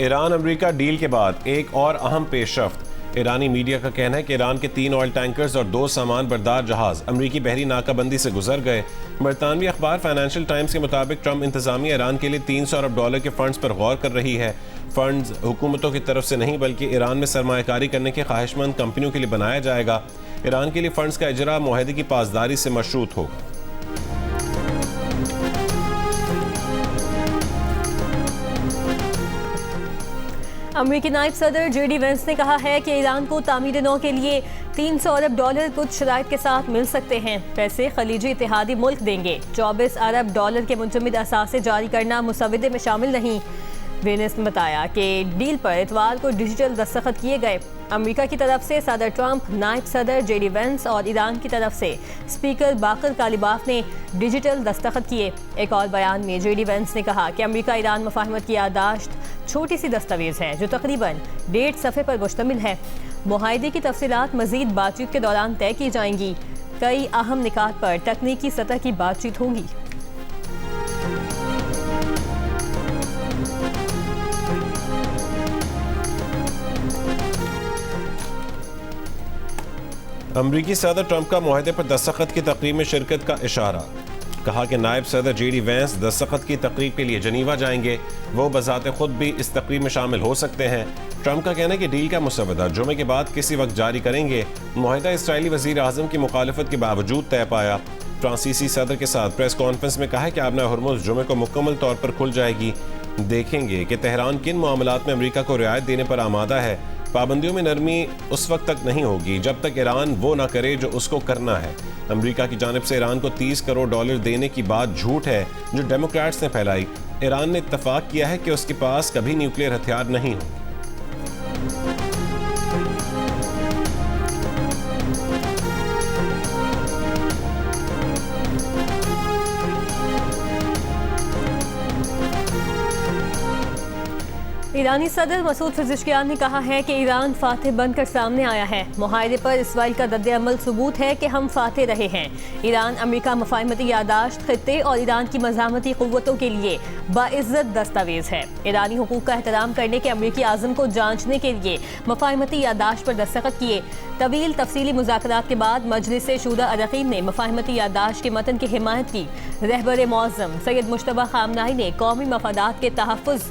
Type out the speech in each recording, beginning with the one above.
Iran America deal के बाद एक और अहम पेशरफ्त। ईरानी मीडिया का कहना है कि ईरान के 3 ऑयल टैंकर्स और 2 सामान बरदार जहाज अमरीकी बहरी नाकाबंदी से गुजर गए। बरतानवी अखबार फाइनेंशियल टाइम्स के मुताबिक ट्रंप इंतजामिया ईरान के लिए $300 अरब के फंड्स पर गौर कर रही है। फंड्स हुकूमतों की तरफ से नहीं बल्कि ईरान में सरमायाकारी करने के ख्वाहिशमंद कंपनियों के लिए बनाया जाएगा। ईरान के लिए फंड्स का इजरा मुआहदे की पासदारी से मशरूत होगा। अमेरिकी नायब सदर जेडी वेंस ने कहा है कि ईरान को तामीर नौ के लिए $300 अरब कुछ शराइत के साथ मिल सकते हैं। पैसे खलीजी इत्तेहादी मुल्क देंगे। $24 अरब के मुंजमद असासे जारी करना मुसवदे में शामिल नहीं। वेंस ने बताया कि डील पर इतवार को डिजिटल दस्तखत किए गए। अमेरिका की तरफ से सदर ट्रंप, नायब सदर जेडी वेंस और ईरान की तरफ से स्पीकर बाकर कालिबाफ ने डिजिटल दस्तखत किए। एक और बयान में जेडी वेंस ने कहा कि अमेरिका ईरान मुफाहमत की यादाश्त छोटी सी दस्तावेज है जो तकरीबन 1.5 सफ़े पर मुश्तमिल है। मुआहदे की तफसीलात मजीद बातचीत के दौरान तय की जाएंगी। कई अहम निकात पर तकनीकी सतह की बातचीत होगी। अमरीकी सदर ट्रंप का मुआहदे पर दस्तखत की तकरीब में शिरकत का इशारा। कहा कि नायब सदर जेडी वेंस दस्तखत की तकरीब के लिए जनीवा जाएंगे। वो बजाते खुद भी इस तकरीब में शामिल हो सकते हैं। ट्रंप का कहना है कि डील का मुसवदा जुमे के बाद किसी वक्त जारी करेंगे। मुआहदा इसराइली वजीर आजम की मुखालफत के बावजूद तय पाया। फ्रांसीसी सदर के साथ प्रेस कॉन्फ्रेंस में कहा है कि आबना हुर्मुज़ जुमे को मुकम्मल तौर पर खुल जाएगी। देखेंगे कि तेहरान किन मामलात में अमरीका को रियायत देने पर आमादा है। पाबंदियों में नरमी उस वक्त तक नहीं होगी जब तक ईरान वो ना करे जो उसको करना है। अमरीका की जानिब से ईरान को $30 करोड़ देने की बात झूठ है जो डेमोक्रेट्स ने फैलाई। ईरान ने इत्तफाक किया है कि उसके पास कभी न्यूक्लियर हथियार नहीं होंगे। ईरानी सदर मसूद पेज़ेश्कियान ने कहा है कि ईरान फातेह बनकर सामने आया है। मुआहदे पर इसराइल का रद्द-ए-अमल सबूत है कि हम फातेह रहे हैं। ईरान अमेरिका मुफाहमती यादाश्त खित्ते और ईरान की मज़ामती क़ुव्वतों के लिए बाइज़्ज़त दस्तावेज़ है। ईरानी हुकूक का एहतराम करने के अमेरिकी आज़म को जांचने के लिए मुफाहमती यादाश्त पर दस्तखत किए। तवील तफसीली मुज़ाकरात के बाद मजलिस शुरा अरक़ीन ने मुफाहमती यादाश्त के मतन की हिमायत की। रहबर मौज़म सैयद मुश्तबा ख़ामनाई ने कौमी मफादात के तहफ़्फ़ुज़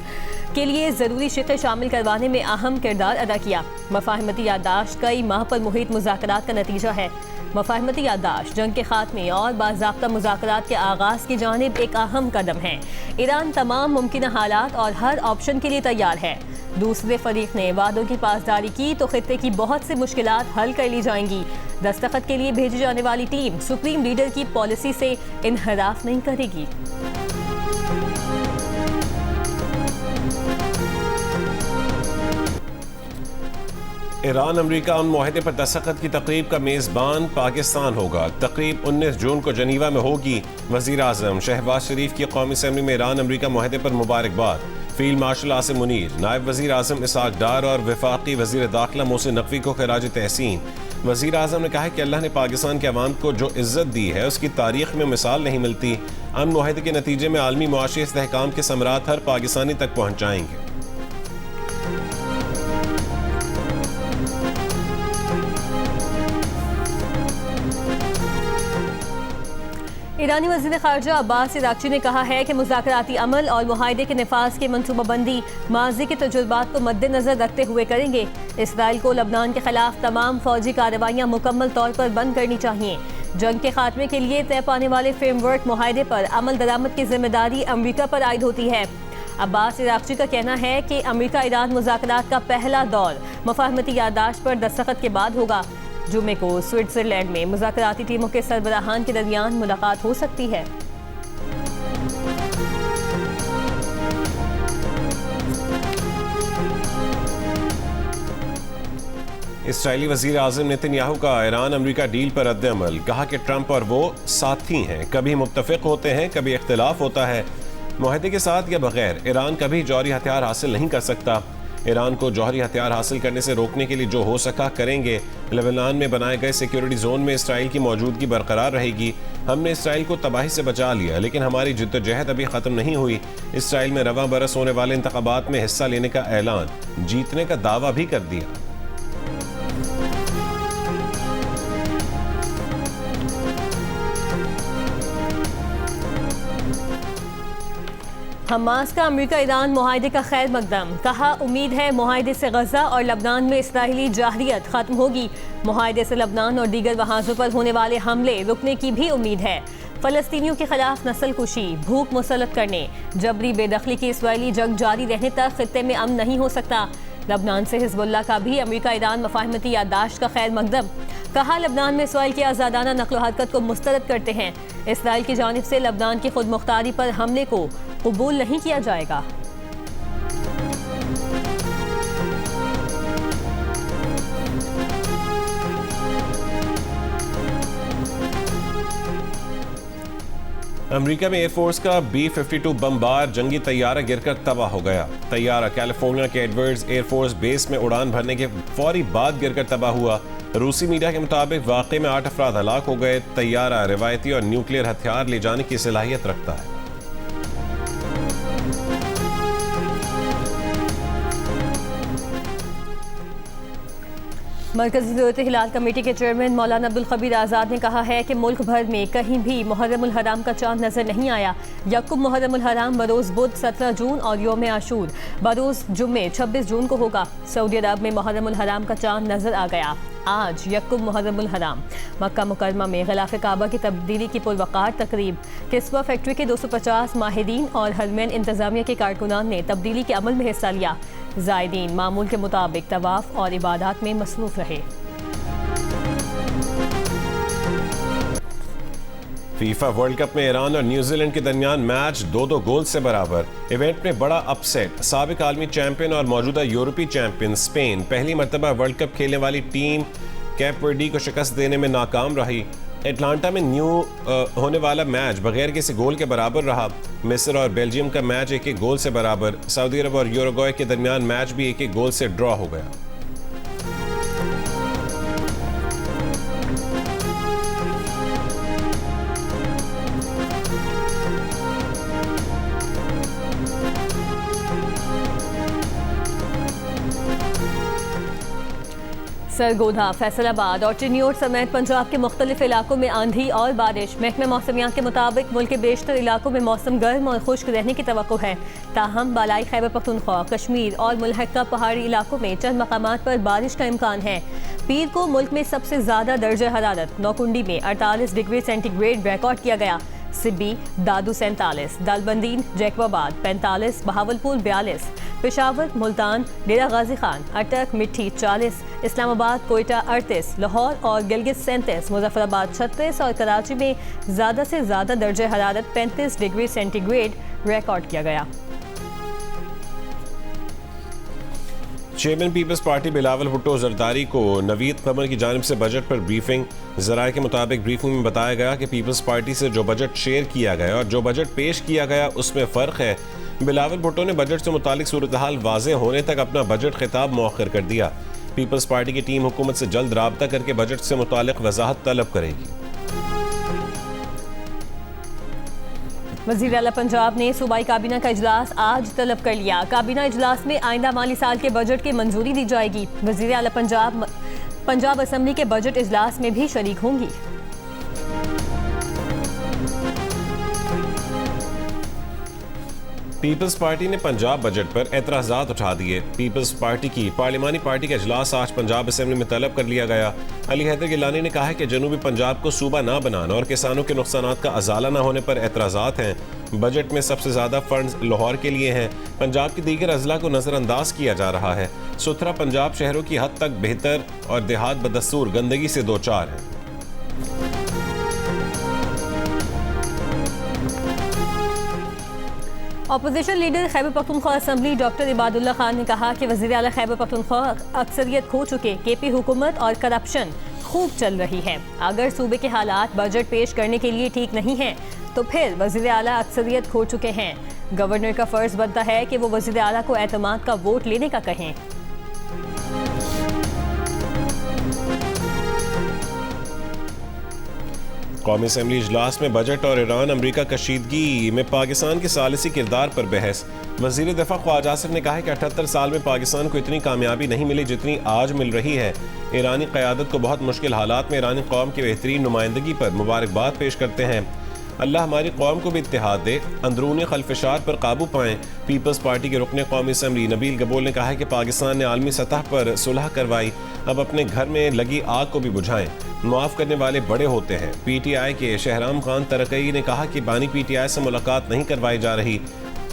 के लिए ज़रूरी शिक़े शामिल करवाने में अहम किरदार अदा किया। मुफाहमती यादाश्त कई माह पर मुहित मुज़ाकरात का नतीजा है। मुफाहमती यादाश्त जंग के खात्मे और बाज़ाब्ता मुज़ाकरात के आगाज़ की जानिब एक अहम कदम है। ईरान तमाम मुमकिन हालात और हर ऑप्शन के लिए तैयार है। दूसरे फरीक ने वादों की पासदारी की तो खित्ते की बहुत सी मुश्किलात हल कर ली जाएंगी। दस्तखत के लिए भेजी जाने वाली टीम सुप्रीम लीडर की पॉलिसी से इनहराफ नहीं करेगी। ईरान अमेरिका उन मुआहदे पर दस्तखत की तकरीब का मेज़बान पाकिस्तान होगा। तकरीब 19 जून को जनीवा में होगी। वज़ीर आज़म शहबाज शरीफ की कौमी असम्बली में ईरान अमेरिका मुआहदे पर मुबारकबाद। फील्ड मार्शल आसिम मुनीर, नायब वज़ीर आज़म इसाक डार और वफाकी वज़ीर दाखिला मोहसिन नकवी को खिराज तहसीन। वज़ीर आज़म ने कहा है कि अल्लाह ने पाकिस्तान के अवाम को जो इज़्ज़त दी है उसकी तारीख़ में मिसाल नहीं मिलती। अमन मुआहदे के नतीजे में आलमी मुआशी इस्तेहकाम के समरात हर पाकिस्तानी तक पहुँचाएंगे। ईरानी वज़ीर ख़ारजा अब्बास इराक़ची ने कहा है कि मुज़ाकराती अमल और मुआहदे के नफाज की मनसूबाबंदी माजी के तजुर्बात को मद्देनज़र रखते हुए करेंगे। इसराइल को लबनान के खिलाफ तमाम फ़ौजी कार्रवाइयाँ मुकम्मल तौर पर बंद करनी चाहिए। जंग के खात्मे के लिए तय पाने वाले फ्रेमवर्क मुआहदे पर अमल दरामद की जिम्मेदारी अमरीका पर आयद होती है। अब्बास इराक़ची का कहना है कि अमरीका ईरान मुज़ाकरात का पहला दौर मुफाहमती यादाश्त पर दस्तखत के बाद होगा। जुमे को स्विट्ज़रलैंड में मुज़ाकराती टीमों के सरबराहान के दरमियान मुलाकात हो सकती है। इसराइली वज़ीर आज़म नेतन्याहू का ईरान अमेरिका डील पर रद्द-ए-अमल। कहा कि ट्रंप और वो साथी हैं, कभी मुत्तफ़िक़ होते हैं, कभी इख्तिलाफ होता है। मुआहदे के साथ या बगैर ईरान कभी जौहरी हथियार हासिल नहीं कर सकता। ईरान को जौहरी हथियार हासिल करने से रोकने के लिए जो हो सका करेंगे। लेबनान में बनाए गए सिक्योरिटी जोन में इसराइल की मौजूदगी बरकरार रहेगी। हमने इसराइल को तबाही से बचा लिया, लेकिन हमारी जिद्दोजहद अभी ख़त्म नहीं हुई। इसराइल में रवां बरस होने वाले इंतखाबात में हिस्सा लेने का ऐलान, जीतने का दावा भी कर दिया। हमास का अमेरिका ईरान मुआहदे का खैर मकदम, कहा उम्मीद है मुआहदे से गजा और लबनान में इसराइली जाहरियत खत्म होगी। मुआहदे से लबनान और दीगर महाजों पर होने वाले हमले रुकने की भी उम्मीद है। फलस्तीनियों के खिलाफ नस्लकुशी, भूख मुसल्लत करने, जबरी बेदखली की इसराइली जंग जारी रहने तक खित्ते में अमन नहीं हो सकता। लबनान से हिजबुल्लाह का भी अमेरिका ईरान मफाहमती याददाश्त का खैर मकदम, कहा लबनान में इसराइल की आज़ादाना नक्ल हरकत को मुस्तरद करते हैं। इसराइल की जानिब से लबनान की खुद मुख्तारी पर हमले को कबूल नहीं किया जाएगा। अमेरिका में एयरफोर्स का B-52 बमबार जंगी तैयारा गिरकर तबाह हो गया। तैयारा कैलिफोर्निया के एडवर्ड्स एयरफोर्स बेस में उड़ान भरने के फौरी बाद गिरकर तबाह हुआ। रूसी मीडिया के मुताबिक वाक़े में 8 अफराद हलाक हो गए। तैयारा रिवायती और न्यूक्लियर हथियार ले जाने की सलाहियत रखता है। मरकजी ज़रूरत हिलाल कमेटी के चेयरमैन मौलाना अब्दुल खबीर आज़ाद ने कहा है कि मुल्क भर में कहीं भी मुहर्रमुल हराम का चांद नजर नहीं आया। यकुम मुहर्रमुल हराम बरोज़ बुध 17 जून और योम आशूर बरोज़ जुम्मे 26 जून को होगा। सऊदी अरब में मुहर्रमुल हराम का चांद नजर आ गया। आज यकुम मुहर्रमुल हराम। मक्का मुकरमा में गिलाफ काबा की तब्दीली की पुरवकार तकरीब। किस्वा फैक्ट्री के 250 माहिरीन और हरमैन इंतजामिया के कारकुनान ने तब्दीली के अमल में हिस्सा लिया। ज़ायरीन मामूल के मुताबिक तवाफ और इबादत में मसरूफ रहे। फीफा वर्ल्ड कप में ईरान और न्यूजीलैंड के दरमियान मैच 2-2 गोल से बराबर। इवेंट में बड़ा अपसेट। साबिक आलमी चैंपियन और मौजूदा यूरोपीय चैंपियन स्पेन पहली मरतबा वर्ल्ड कप खेलने वाली टीम कैप वर्डी को शिकस्त देने में नाकाम रही। एटलांटा में होने वाला मैच बगैर किसी गोल के बराबर रहा। मिस्र और बेल्जियम का मैच 1-1 गोल से बराबर। सऊदी अरब और यूरुग्वे के दरमियान मैच भी 1-1 गोल से ड्रॉ हो गया। सरगोधा, फैसलाबाद और चिन्योट समेत पंजाब के मुख्तलिफ इलाकों में आंधी और बारिश। महकमा मौसमियात के मुताबिक मुल्क के बेशतर इलाकों में मौसम गर्म और खुश्क रहने की तवक्को है। ताहम बालाई खैबर पख्तूनख्वा, कश्मीर और मुल्हका पहाड़ी इलाकों में चंद मकामात पर बारिश का इम्कान है। पीर को मुल्क में सबसे ज़्यादा दर्जा हरारत नौकुंडी में 48 डिग्री सेंटीग्रेड रिकॉर्ड किया गया। सिब्बी, दादू 47, दालबंदीन, जैकबाबाद 45, बहावलपुर 42, पेशावर, मुल्तान, डेरा गाजी खान, अटक, मिट्टी 40, इस्लामाबाद, कोयटा 38, लाहौर और गिलगित 37, मुजफ्फराबाद 36 और कराची में ज़्यादा से ज़्यादा दर्जा हरारत 35 डिग्री सेंटीग्रेड रिकॉर्ड किया गया। चेयरमैन पीपल्स पार्टी बिलावल भुट्टो जरदारी को नवीद कमर की जानिब से बजट पर ब्रीफिंग। ज़राए के मुताबिक ब्रीफिंग में बताया गया कि पीपल्स पार्टी से जो बजट शेयर किया गया और जो बजट पेश किया गया उसमें फ़र्क है। बिलावल भुट्टो ने बजट से मुतालिक सूरत हाल वाज़े होने तक अपना बजट खिताब मौखर कर दिया। पीपल्स पार्टी की टीम हुकूमत से जल्द राब्ता करके बजट से मुतालिक वजाहत तलब करेगी। वज़ीर आला पंजाब ने सूबाई काबीना का इजलास आज तलब कर लिया। काबीना इजलास में आइंदा माली साल के बजट की मंजूरी दी जाएगी। वज़ीर आला पंजाब असम्बली के बजट इजलास में भी शरीक होंगी। पीपल्स पार्टी ने पंजाब बजट पर एतराज़ात उठा दिए। पीपल्स पार्टी की पार्लिमानी पार्टी का इजलास आज पंजाब असेंबली में तलब कर लिया गया। अली हैदर गिलानी ने कहा है कि जनूबी पंजाब को सूबा ना बनाना और किसानों के नुकसानात का अजाला ना होने पर एतराज़ात हैं। बजट में सबसे ज़्यादा फंड्स लाहौर के लिए हैं। पंजाब के दीगर अजला को नज़रअंदाज किया जा रहा है। सुथरा पंजाब शहरों की हद तक बेहतर और देहात बदस्तूर गंदगी से दो चार है। Opposition leader Khyber Pakhtunkhwa assembly doctor Ibadullah Khan ने कहा कि वज़ीर आला खैबर पख्तूनख्वा अक्सरियत खो चुके। केपी हुकूमत और करप्शन खूब चल रही है। अगर सूबे के हालात बजट पेश करने के लिए ठीक नहीं हैं तो फिर वज़ीर आला अक्सरियत खो चुके हैं। गवर्नर का फर्ज बनता है कि वो वज़ीर आला को एतमाद का वोट लेने का कहें। कौमी असम्बली इजलास में बजट और ईरान अमरीका कशीदगी में पाकिस्तान के सालिसी किरदार पर बहस। वज़ीर दिफा ख्वाजा आसिफ ने कहा कि 78 साल में पाकिस्तान को इतनी कामयाबी नहीं मिली जितनी आज मिल रही है। ईरानी क़यादत को बहुत मुश्किल हालात में ईरानी कौम की बेहतरीन नुमाइंदगी पर मुबारकबाद पेश करते हैं। अल्लाह हमारी कौम को भी इत्तेहाद दे, अंदरूनी खलफशात पर काबू पाएँ। पीपल्स पार्टी के रुकने कौमी असम्बली नबील गबोल ने कहा है कि पाकिस्तान ने आलमी सतह पर सुलह करवाई, अब अपने घर में लगी आग को भी बुझाएं। माफ़ करने वाले बड़े होते हैं। PTI के शहराम खान तरकई ने कहा कि बानी PTI से मुलाकात नहीं करवाई जा रही,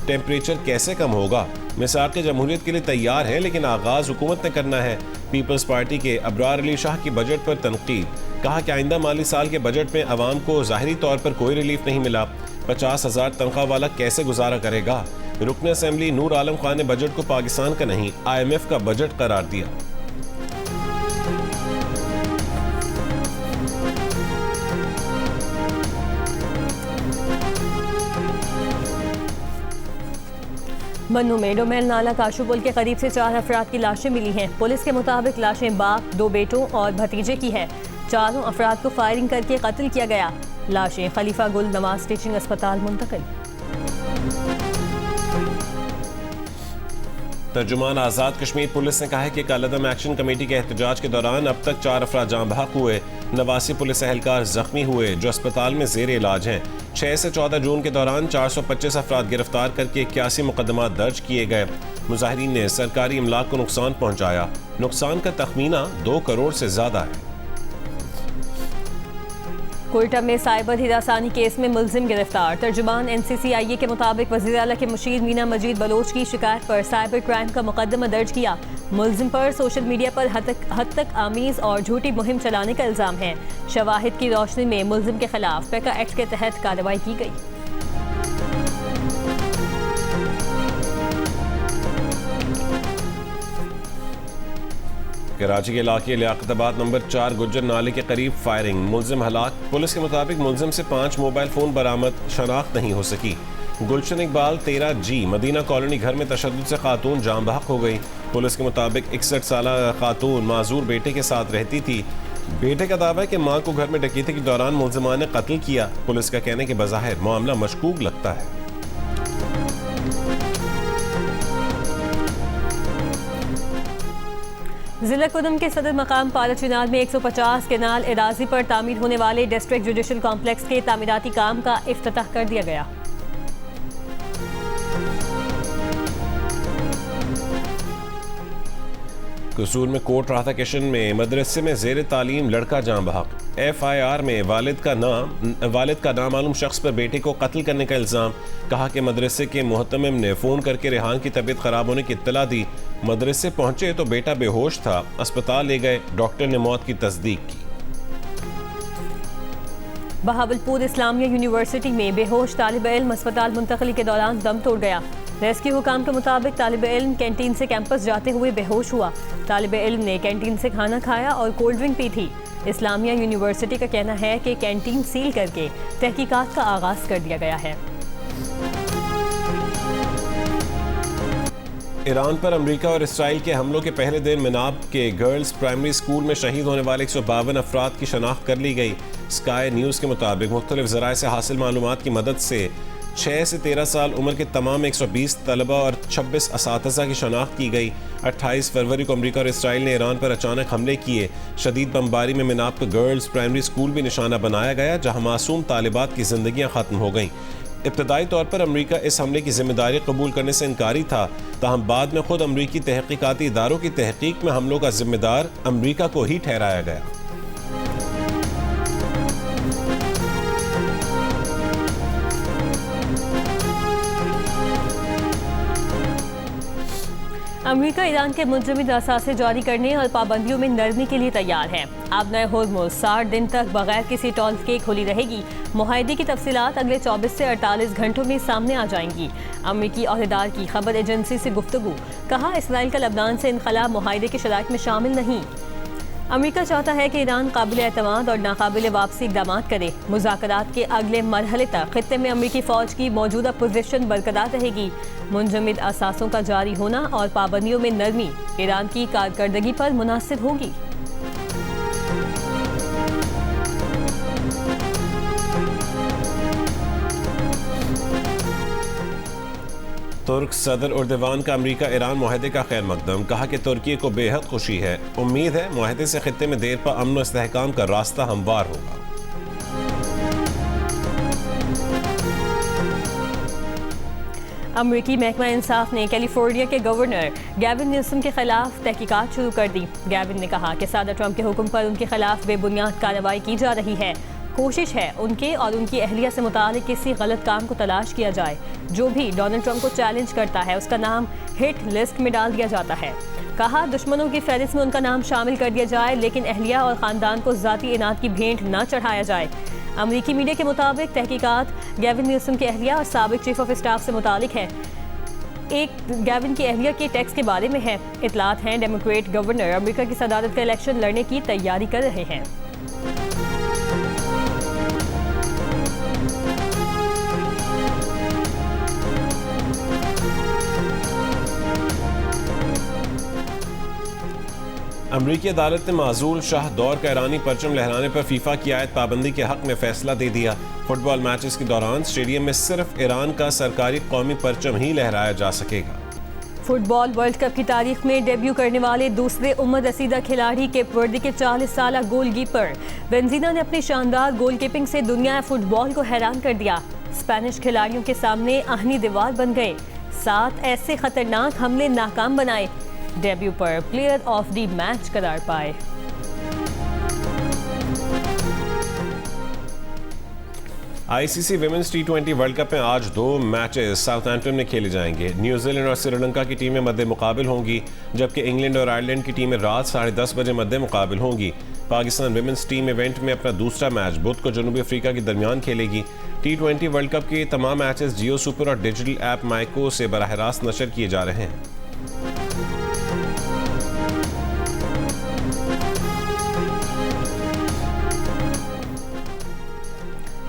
टेम्परेचर कैसे कम होगा। मिसाक जमहूरियत के लिए तैयार है लेकिन आगाज़ हुकूमत ने करना है। पीपल्स पार्टी के अबरार अली शाह की बजट पर तनकीद, कहा कि आइंदा माली साल के बजट में अवाम को ज़ाहिरी तौर पर कोई रिलीफ नहीं मिला। 50,000 तनख्वाह वाला कैसे गुजारा करेगा। रुकन असम्बली नूर आलम खान ने बजट को पाकिस्तान का नहीं IMF का बजट करार दिया। मन्नू में डोमेल नाला काशुपुल के करीब से 4 अफराद की लाशें मिली हैं। पुलिस के मुताबिक लाशें बाप, 2 बेटों और भतीजे की है। 4 अफराद को फायरिंग करके कत्ल किया गया। लाशें खलीफा गुल नवाज टीचिंग अस्पताल मुंतकिल। तर्जुमान आज़ाद कश्मीर पुलिस ने कहा है कि कालादम एक्शन कमेटी के एहतजाज के दौरान अब तक 4 अफराद जाँ बहक हुए, 89 पुलिस एहलकार जख्मी हुए जो अस्पताल में जेर इलाज हैं। 6 से 14 जून के दौरान 425 अफराद गिरफ्तार करके 81 मुकदमा दर्ज किए गए। मुजाहिरीन ने सरकारी इमलाक को नुकसान पहुँचाया। नुकसान का तखमीना 2 करोड़ से ज़्यादा है। कोयटा में साइबर हिरासानी केस में मुलजिम गिरफ्तार। तर्जुमान NCCIA के मुताबिक वज़ीर आला के मुशीर मीना मजीद बलोच की शिकायत पर साइबर क्राइम का मुकदमा दर्ज किया। मुलजिम पर सोशल मीडिया पर हद तक आमीज़ और झूठी मुहिम चलाने का इल्ज़ाम है। शवाहिद की रोशनी में मुलजिम के खिलाफ पैका एक्ट के तहत कार्रवाई की गई। कराची के इलाके लियाकताबाद नंबर 4 गुज्जर नाले के करीब फायरिंग, मुलजिम हलाक। पुलिस के मुताबिक मुलजिम से 5 मोबाइल फ़ोन बरामद, शनाख्त नहीं हो सकी। गुलशन इकबाल 13G मदीना कॉलोनी घर में तशद्दुद से खातून जाँ बहक हो गई। पुलिस के मुताबिक 61 साल खातून माजूर बेटे के साथ रहती थी। बेटे का दावा है कि मां को घर में डकैती के दौरान मुलजिमान ने कत्ल किया। पुलिस का कहना है कि बज़ाहिर मामला मशकूक लगता है। जिला कुदम के सदर मकाम पालाचिनार में 150 केनाल एराजी पर तामीर होने वाले डिस्ट्रिक्ट जुडिशल कॉम्प्लेक्स के तामीराती काम का इफ्तिताह कर दिया गया। कसूर में कोट राहता किशन में मदरसे में जेर तालीम लड़का जाँ बहक। FIR में वालिद का नामालूम शख्स पर बेटे को कत्ल करने का इल्ज़ाम। कहा कि मदरसे के मुहतमिम ने फ़ोन करके रेहान की तबीयत ख़राब होने की इत्तला दी। मदरसे पहुंचे तो बेटा बेहोश था, अस्पताल ले गए, डॉक्टर ने मौत की तस्दीक की। बहावलपुर इस्लामिया यूनिवर्सिटी में बेहोश तालिब इल्म अस्पताल मुंतकली के दौरान दम तोड़ गया। रेस्क्यू हुकाम के मुताबिक तालिब इल्म कैंटीन से कैंपस जाते हुए बेहोश हुआ। तालिब इल्म ने कैंटीन से खाना खाया और कोल्ड ड्रिंक पी थी। इस्लामिया यूनिवर्सिटी का कहना है कि कैंटीन सील करके तहकीकात का आगाज कर दिया गया है। ईरान पर अमेरिका और इसराइल के हमलों के पहले दिन मिनाब के गर्ल्स प्राइमरी स्कूल में शहीद होने वाले 152 अफराद की शनाख्त कर ली गई। स्काई न्यूज़ के मुताबिक मुख्तलिफ ज़राए से हासिल मालूमात की मदद से 6 से 13 साल उम्र के तमाम 120 तलबा और 26 असातिज़ा की शनाख्त की गई। 28 फरवरी को अमेरिका और इसराइल ने ईरान पर अचानक हमले किए। शदीद बमबारी में मिनाब का गर्ल्स प्राइमरी स्कूल भी निशाना बनाया गया, जहाँ मासूम तालिबात की जिंदगियाँ ख़त्म हो गईं। इब्तदाई तौर पर अमेरिका इस हमले की जिम्मेदारी कबूल करने से इनकारी था, ताहम बाद में खुद अमेरिकी तहकीकाती इदारों की तहकीक में हमलों का जिम्मेदार अमेरिका को ही ठहराया गया। अमेरिका ईरान के मुंजमद असासे जारी करने और पाबंदियों में नरमी के लिए तैयार है। आबनाए होर्मुज़ 60 दिन तक बगैर किसी टोल के खुली रहेगी। मुआहदे की तफसीलात अगले 24 से 48 घंटों में सामने आ जाएंगी। अमेरिकी अहदेदार की खबर एजेंसी से गुफ्तगू, कहा इसराइल का लबनान से इनखला मुआहदे की शराइत में शामिल नहीं। अमेरिका चाहता है कि ईरान काबिल एतमाद और नाकाबिल वापसी इकदाम करे। मुज़ाकरात के अगले मरहले तक खित्ते में अमेरिकी फ़ौज की मौजूदा पोजीशन बरकरार रहेगी। मुंजमद असासों का जारी होना और पाबंदियों में नरमी ईरान की कारकर्दगी पर मुनासिब होगी। तुर्क सदर उर्दवान का अमेरिका ईरान मुआहदे का खैर मकदम, कहा कि तुर्की को बेहद खुशी है। उम्मीद है मुआहदे से खित्ते में देर पर अमन और इस्तेहकाम का रास्ता हमवार होगा। अमरीकी महकमा इंसाफ ने कैलिफोर्निया के गवर्नर गैविन न्यूसम के खिलाफ तहकीकात शुरू कर दी। गैविन ने कहा कि सदर ट्रंप के हुक्म पर उनके खिलाफ बेबुनियाद कार्रवाई की जा रही है। कोशिश है उनके और उनकी अहलिया से मुतालिक किसी गलत काम को तलाश किया जाए। जो भी डोनाल्ड ट्रंप को चैलेंज करता है उसका नाम हिट लिस्ट में डाल दिया जाता है। कहा दुश्मनों की फहरिस्त में उनका नाम शामिल कर दिया जाए, लेकिन अहलिया और ख़ानदान को ज़ाती इनात की भेंट न चढ़ाया जाए। अमरीकी मीडिया के मुताबिक तहकीकात गैविन न्यूसम की अहलिया और साबिक चीफ ऑफ स्टाफ से मुतालिक है। एक गैविन की अहलिया के टैक्स के बारे में है। इतलात हैं डेमोक्रेट गवर्नर अमेरिका की सदारत का इलेक्शन लड़ने की तैयारी कर रहे हैं। अमरीकी अदालत ने माजूल शाह दौर का ईरानी परचम लहराने पर फीफा की आयत पाबंदी के हक में फैसला दे दिया। फुटबॉल मैचेस के दौरान स्टेडियम में सिर्फ ईरान का सरकारी कौमी परचम ही लहराया जा सकेगा। फुटबॉल वर्ल्ड कप की तारीख में डेब्यू करने वाले दूसरे उम्र रसीदा खिलाड़ी केप वर्दे के 40 साल गोलकीपर बेंजीना ने अपनी शानदार गोलकीपिंग से दुनिया फुटबॉल को हैरान कर दिया। स्पेनिश खिलाड़ियों के सामने आहनी दीवार बन गए। 7 ऐसे खतरनाक हमले नाकाम बनाए। डेब्यू पर प्लेयर ऑफ द मैच करार पाए। ICC women's T20 world cup में आज 2 मैचेस साउथहैम्पटन में खेले जाएंगे। न्यूजीलैंड और श्रीलंका की टीमें मद्दे मुकाबिल होंगी, जबकि इंग्लैंड और आयरलैंड की टीमें रात 10:30 बजे मद्दे मुकाबिल होंगी। पाकिस्तान विमेंस टीम इवेंट में अपना दूसरा मैच बुध को जनूबी अफ्रीका के दरमियान खेलेगी। T20 वर्ल्ड कप के तमाम मैचेस जियो सुपर और डिजिटल ऐप माइको से बराह रास्त नशर किए जा रहे हैं।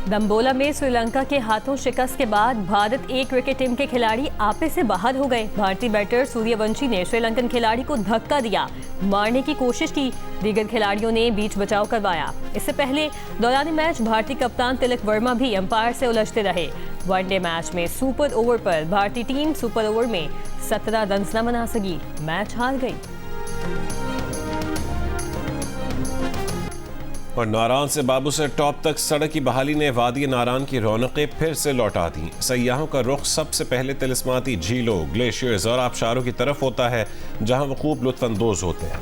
दम्बोला में श्रीलंका के हाथों शिकस्त के बाद भारत ए क्रिकेट टीम के खिलाड़ी आपे से बाहर हो गए। भारतीय बैटर सूर्यवंशी ने श्रीलंकन खिलाड़ी को धक्का दिया, मारने की कोशिश की। दीगर खिलाड़ियों ने बीच बचाव करवाया। इससे पहले दौरान मैच भारतीय कप्तान तिलक वर्मा भी अंपायर से उलझते रहे। वनडे मैच में सुपर ओवर पर भारतीय टीम सुपर ओवर में 17 रन न बना सकी, मैच हार गई। और नारान से बाबू से टॉप तक सड़क की बहाली ने वादी नारान की रौनकें फिर से लौटा दी। सयाहों का रुख सबसे पहले तिलिस्माती झीलों, ग्लेशियर्स और आबशारों की तरफ होता है, जहां वो खूब लुत्फानंदोज होते हैं।